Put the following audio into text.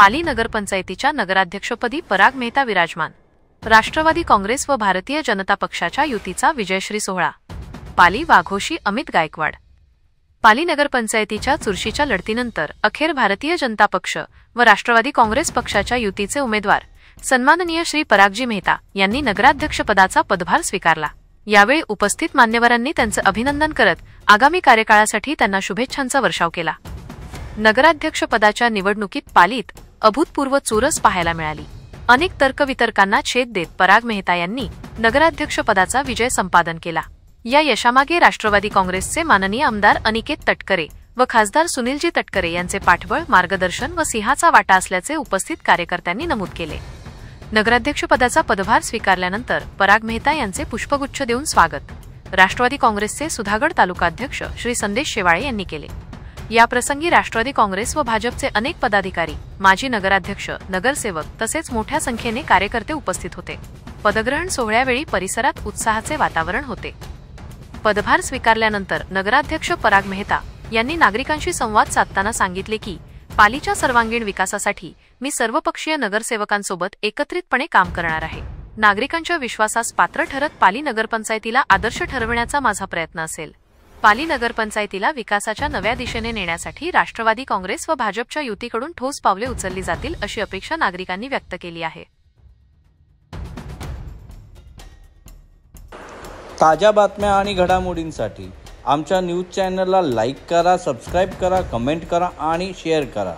पाली नगरपंचायतीच्या नगराध्यक्षपदी पराग मेहता विराजमान। राष्ट्रवादी काँग्रेस व भारतीय जनता पक्षाच्या युतीचा विजयश्री सोहळा। पाली वाघोशी अमित गायकवाड। पाली नगरपंचायतीच्या चुरशीच्या लढतीनंतर अखेर भारतीय जनता पक्ष व राष्ट्रवादी काँग्रेस पक्षाच्या युतीचे उमेदवार सन्माननीय श्री परागजी मेहता यांनी नगराध्यक्षपदाचा पदभार स्वीकारला। यावेळी उपस्थित मान्यवरांनी त्यांचे अभिनंदन करत आगामी कार्यकाळासाठी त्यांना शुभेच्छांचा वर्षाव केला। नगराध्यक्षपदाच्या निवडणुकीत पालीत अभूतपूर्व चुरस पाहायला मिळाली। अनेक तर्कवितर्कांना छेद देत पराग मेहता यांनी नगराध्यक्षपदाचा विजय संपादन केला। या यशामागे राष्ट्रवादी काँग्रेसचे माननीय आमदार अनिकेत तटकरे व खासदार सुनीलजी तटकरे यांचे पाठबळ, मार्गदर्शन व सिंहाचा वाटा असल्याचे उपस्थित कार्यकर्त्यांनी नमूद केले। नगराध्यक्षपदाचा पदभार स्वीकारल्यानंतर पराग मेहता यांचे पुष्पगुच्छ देऊन स्वागत राष्ट्रवादी काँग्रेसचे सुधागड तालुकाध्यक्ष श्री संदेश शेवाळे यांनी केले। या प्रसंगी राष्ट्रवादी काँग्रेस व भाजपचे अनेक पदाधिकारी, माजी नगराध्यक्ष, नगरसेवक तसेच मोठ्या संख्येने कार्यकर्ते उपस्थित होते। पदग्रहण सोहळ्यावेळी परिसरात उत्साहाचे वातावरण होते। पदभार स्वीकारल्यानंतर नगराध्यक्ष पराग मेहता यांनी नागरिकांशी संवाद साधताना सांगितले की पालीच्या सर्वांगीण विकासासाठी मी सर्वपक्षीय नगरसेवकांसोबत एकत्रितपणे काम करणार आहे। नागरिकांच्या विश्वासास पात्र ठरत पाली नगरपंचायतीला आदर्श ठरविण्याचा माझा प्रयत्न असेल। पाली नगरपंचायतीला विकासाच्या नव्या दिशेने नेण्यासाठी राष्ट्रवादी काँग्रेस व भाजपच्या युतीकडून ठोस पावले उचलली जातील अशी अपेक्षा नागरिकांनी व्यक्त केली आहे। ताज्या बातम्या आणि घडामोडींसाठी आमच्या न्यूज चॅनलला लाईक करा, सबस्क्राइब करा, कमेंट करा आणि शेअर करा।